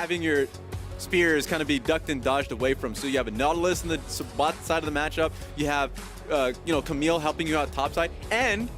having your spears kind of be ducked and dodged away from. So you have a Nautilus in the bot side of the matchup. You have, Camille helping you out top side. And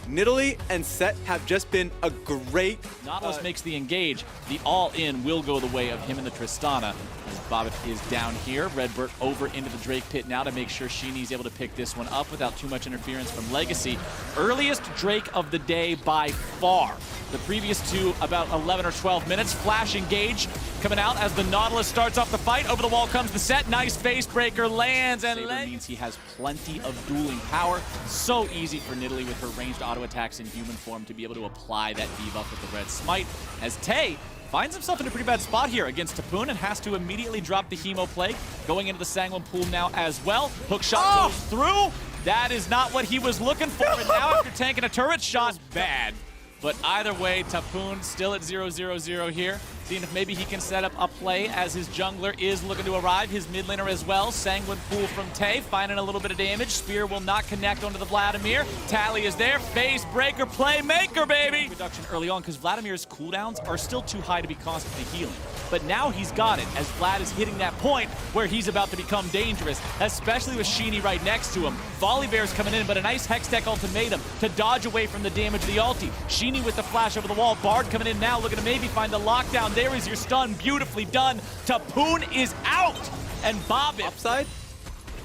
Nidalee and Set have just been a great... Nautilus makes the engage. The all-in will go the way of him and the Tristana. As Bobbit is down here. Redbird over into the Drake pit now to make sure Sheenie's able to pick this one up without too much interference from Legacy. Earliest Drake of the day by far. The previous two about 11 or 12 minutes. Flash engage coming out as the Nautilus starts off the fight. Over the wall comes the Set. Nice face breaker lands, and means he has plenty of dueling power. So easy for Nidalee with her ranged auto attacks in human form to be able to apply that debuff with the red smite. As Tay finds himself in a pretty bad spot here against Tapoon and has to immediately drop the Hemo Plague. Going into the Sanguine Pool now as well. Hook shot goes through. That is not what he was looking for. And now after tanking a turret shot, bad. But either way, Tapoon still at 0-0-0 here. Seeing if maybe he can set up a play as his jungler is looking to arrive. His mid laner as well. Sanguine Pool from Tay, finding a little bit of damage. Spear will not connect onto the Vladimir. Tally is there. Face breaker, playmaker, baby! Reduction early on because Vladimir's cooldowns are still too high to be constantly healing. But now he's got it as Vlad is hitting that point where he's about to become dangerous, especially with Sheenie right next to him. Volley Bear's coming in, but a nice Hextech ultimatum to dodge away from the damage of the ulti. Sheenie with the flash over the wall. Bard coming in now, looking to maybe find the lockdown. There is your stun, beautifully done. Tapoon is out, and Bobbit. Upside?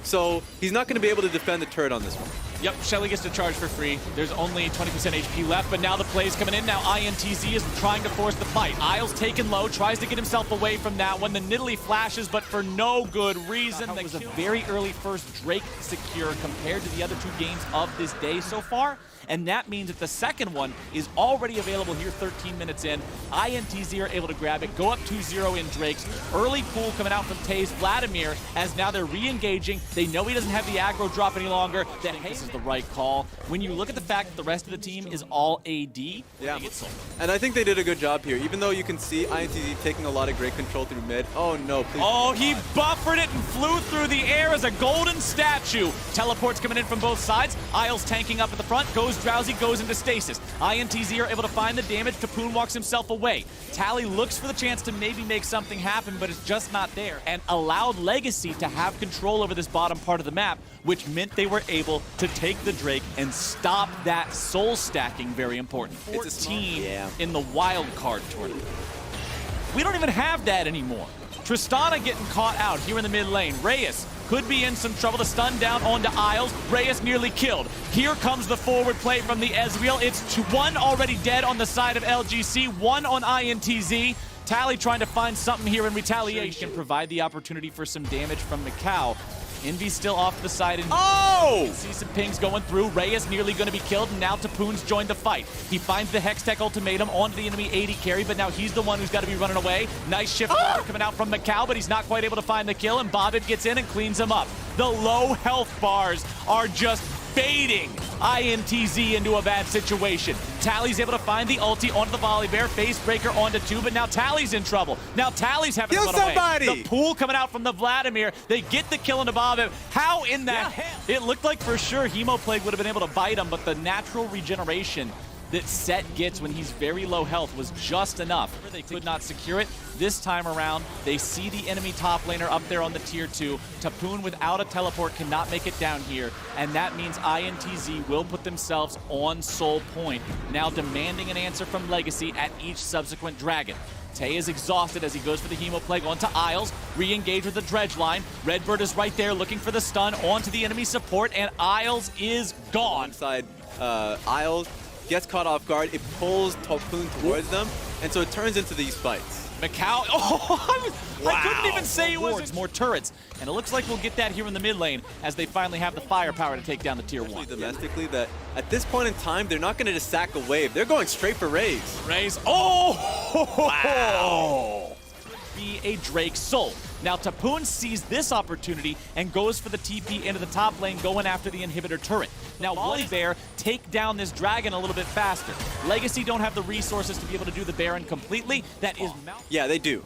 So he's not going to be able to defend the turret on this one. Yep, Shelly gets to charge for free. There's only 20% HP left, but now the play's coming in. Now INTZ is trying to force the fight. Isles taken low, tries to get himself away from that one. The Nidalee flashes, but for no good reason. That was a very early first Drake secure compared to the other two games of this day so far. And that means that the second one is already available here 13 minutes in. INTZ are able to grab it, go up 2-0 in Drake's. Early pool coming out from Tay's Vladimir as now they're re-engaging. They know he doesn't have the aggro drop any longer. That this is the right call. When you look at the fact that the rest of the team is all AD, yeah. And I think they did a good job here, even though you can see INTZ taking a lot of great control through mid. Oh no, please. Oh, he buffered it and flew through the air as a golden statue. Teleports coming in from both sides. Isles tanking up at the front, goes Drowsy, goes into stasis. INTZ are able to find the damage. Tapoon walks himself away. Tally looks for the chance to maybe make something happen, but it's just not there. And allowed Legacy to have control over this bottom part of the map, which meant they were able to take the Drake and stop that soul stacking, very important. 14 in the wild card tournament. We don't even have that anymore. Tristana getting caught out here in the mid lane. Reyes could be in some trouble. The stun down onto Isles. Reyes nearly killed. Here comes the forward play from the Ezreal. It's one already dead on the side of LGC, one on INTZ. Tally trying to find something here in retaliation. Can provide the opportunity for some damage from Macau. Envy's still off the side. And see some pings going through. Reyes nearly going to be killed, and now Tapoon's joined the fight. He finds the Hextech ultimatum onto the enemy 80 carry, but now he's the one who's got to be running away. Nice shift coming out from Macau, but he's not quite able to find the kill, and Bobbit gets in and cleans him up. The low health bars are just baiting INTZ into a bad situation. Tally's able to find the ulti onto the Volley Bear, face breaker onto 2, but now Tally's in trouble. Now Tally's having to run away. The pool coming out from the Vladimir. They get the kill into Bobbit. How in that hell? It looked like for sure Hemo Plague would have been able to bite him, but the natural regeneration that Set gets when he's very low health was just enough. They could not secure it. This time around, they see the enemy top laner up there on the tier 2. Tapoon without a teleport cannot make it down here, and that means INTZ will put themselves on soul point, now demanding an answer from Legacy at each subsequent dragon. Tay is exhausted as he goes for the Hemo Plague onto Isles, re-engage with the Dredge line. Redbird is right there looking for the stun onto the enemy support, and Isles is gone. Inside Isles gets caught off guard, it pulls Tapoon towards them, and so it turns into these fights. Macau, I couldn't even say it was more turrets, and it looks like we'll get that here in the mid lane as they finally have the firepower to take down the tier 1. Domestically, that at this point in time, they're not going to just sack a wave, they're going straight for Raze. Raze, wow! Be a Drake soul. Now Tapoon sees this opportunity and goes for the TP into the top lane, going after the inhibitor turret. Now Volley Bear take down this dragon a little bit faster. Legacy don't have the resources to be able to do the Baron completely. That is yeah, they do.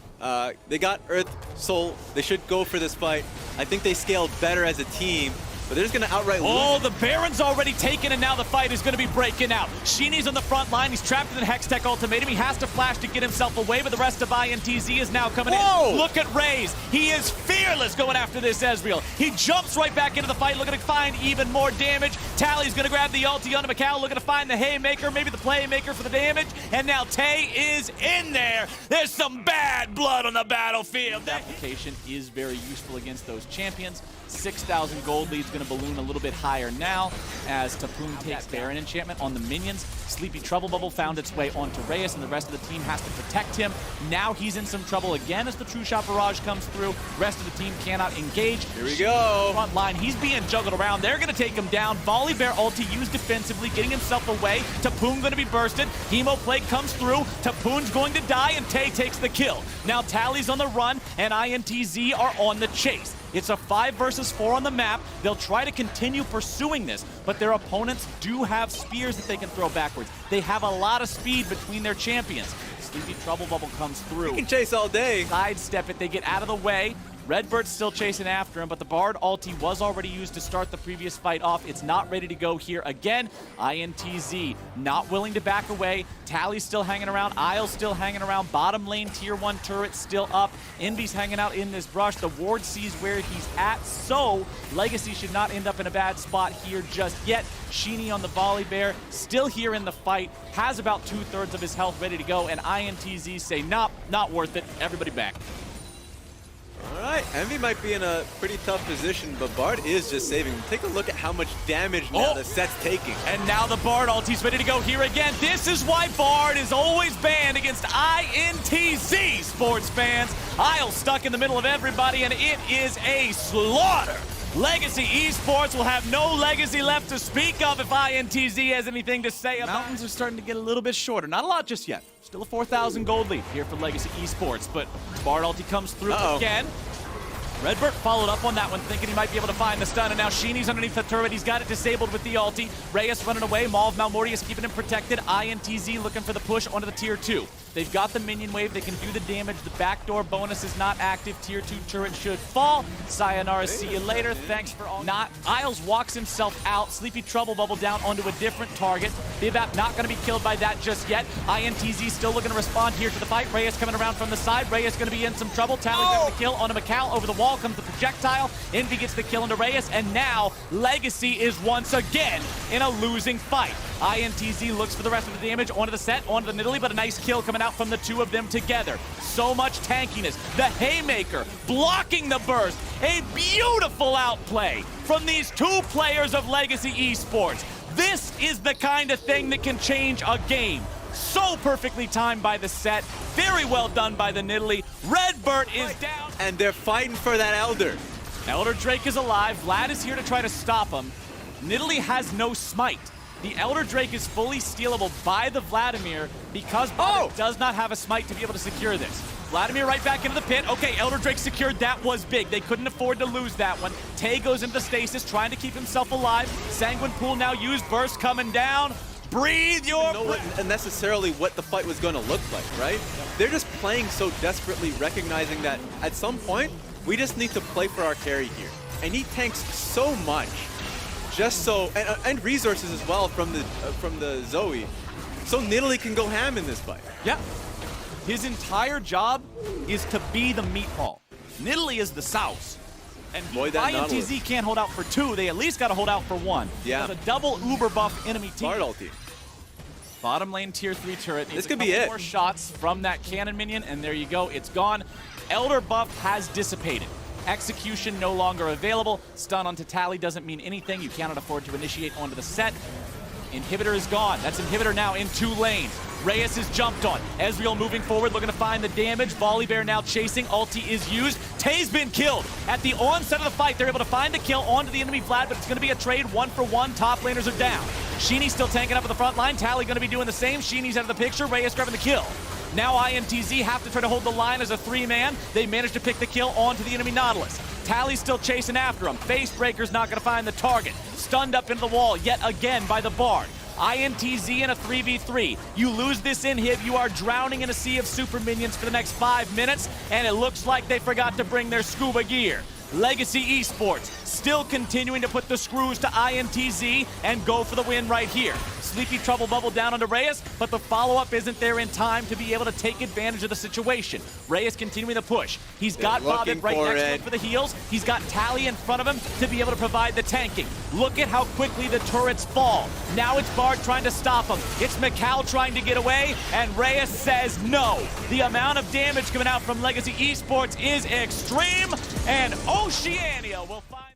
They got Earth Soul. They should go for this fight. I think they scaled better as a team. but they're just going to outright lose. Oh, the Baron's already taken, and now the fight is going to be breaking out. Sheeny's on the front line. He's trapped in the Hextech ultimatum. He has to flash to get himself away, but the rest of INTZ is now coming in. Look at Raze. He is fearless going after this Ezreal. He jumps right back into the fight, looking to find even more damage. Tally's going to grab the ulti onto Macau, looking to find the Haymaker, maybe the Playmaker for the damage, and now Tay is in there. There's some bad blood on the battlefield. That application is very useful against those champions. 6,000 gold lead's going to balloon a little bit higher now as Tapoon takes Baron enchantment on the minions. Sleepy Trouble Bubble found its way onto Reyes, and the rest of the team has to protect him. Now he's in some trouble again as the True Shot Barrage comes through. Rest of the team cannot engage. Here we go. Front line, he's being juggled around. They're going to take him down. Volley Bear ulti used defensively, getting himself away. Tapoon going to be bursted. Hemo Plague comes through. Tapoon's going to die, and Tay takes the kill. Now Tally's on the run, and INTZ are on the chase. It's a 5 versus 4 on the map. They'll try to continue pursuing this, but their opponents do have spears that they can throw backwards. They have a lot of speed between their champions. Sleepy Trouble Bubble comes through. You can chase all day. Sidestep it, they get out of the way. Redbird's still chasing after him, but the Bard ulti was already used to start the previous fight off. It's not ready to go here again. INTZ not willing to back away. Tally's still hanging around. Isle's still hanging around. Bottom lane tier 1 turret still up. Envy's hanging out in this brush. The ward sees where he's at, so Legacy should not end up in a bad spot here just yet. Sheeny on the Volley Bear, still here in the fight, has about 2/3 of his health ready to go, and INTZ say, nope, not worth it. Everybody back. All right, Envy might be in a pretty tough position, but Bard is just saving him. Take a look at how much damage now the set's taking. And now the Bard ulti's ready to go here again. This is why Bard is always banned against INTZ, sports fans. Isle stuck in the middle of everybody, and it is a slaughter. Legacy Esports will have no legacy left to speak of if INTZ has anything to say about it. Mountains are starting to get a little bit shorter. Not a lot just yet. Still a 4,000 gold lead here for Legacy Esports, but Bard ulti comes through again. Redbird followed up on that one, thinking he might be able to find the stun, and now Sheeny's underneath the turret. He's got it disabled with the ulti. Reyes running away. Maul of Malmortius keeping him protected. INTZ looking for the push onto the tier 2. They've got the minion wave. They can do the damage. The backdoor bonus is not active. Tier 2 turret should fall. Sayonara, see you later. Thanks for all. Not. Isles walks himself out. Sleepy Trouble Bubble down onto a different target. Bibap not going to be killed by that just yet. INTZ still looking to respond here to the fight. Reyes coming around from the side. Reyes going to be in some trouble. Tally gets the kill onto Macau. Over the wall comes the projectile. Envy gets the kill into Reyes. And now Legacy is once again in a losing fight. INTZ looks for the rest of the damage onto the set, onto the Nidalee, but a nice kill coming out from the two of them together. So much tankiness. The Haymaker blocking the burst. A beautiful outplay from these two players of Legacy Esports. This is the kind of thing that can change a game. So perfectly timed by the set. Very well done by the Nidalee. Redbird is down. And they're fighting for that Elder. Elder Drake is alive. Vlad is here to try to stop him. Nidalee has no smite. The Elder Drake is fully stealable by the Vladimir because Bottom does not have a smite to be able to secure this. Vladimir right back into the pit. Okay, Elder Drake secured. That was big. They couldn't afford to lose that one. Tay goes into stasis, trying to keep himself alive. Sanguine Pool now used. Burst coming down. Breathe your breath. Know necessarily what the fight was going to look like, right? They're just playing so desperately, recognizing that at some point, we just need to play for our carry here. And he tanks so much. Just so, and resources as well from the Zoe, so Nidalee can go ham in this fight. Yeah, his entire job is to be the meatball. Nidalee is the sauce, and INTZ can't hold out for 2. They at least got to hold out for 1. Yeah, there's a double uber buff enemy team. Bard ulti. Bottom lane tier 3 turret. This could be it. More shots from that cannon minion, and there you go. It's gone. Elder buff has dissipated. Execution no longer available. Stun onto Tally doesn't mean anything. You cannot afford to initiate onto the set. Inhibitor is gone. That's Inhibitor now in 2 lanes. Reyes is jumped on. Ezreal moving forward, looking to find the damage. Volley Bear now chasing. Ulti is used. Tay's been killed. At the onset of the fight, they're able to find the kill onto the enemy Vlad, but it's going to be a trade 1-for-1. Top laners are down. Sheeny's still tanking up at the front line. Tally going to be doing the same. Sheeny's out of the picture. Reyes grabbing the kill. Now INTZ have to try to hold the line as a 3-man. They managed to pick the kill onto the enemy Nautilus. Tally's still chasing after him. Facebreaker's not going to find the target. Stunned up into the wall yet again by the Bard. INTZ in a 3v3. You lose this inhib, you are drowning in a sea of super minions for the next 5 minutes, and it looks like they forgot to bring their scuba gear. Legacy Esports still continuing to put the screws to INTZ and go for the win right here. Sleepy Trouble bubble down onto Reyes, but the follow-up isn't there in time to be able to take advantage of the situation. Reyes continuing the push. He's got Bobbit right next to him for the heals. He's got Tally in front of him to be able to provide the tanking. Look at how quickly the turrets fall. Now it's Bard trying to stop him. It's Mikal trying to get away, and Reyes says no. The amount of damage coming out from Legacy Esports is extreme, and Oceania will find...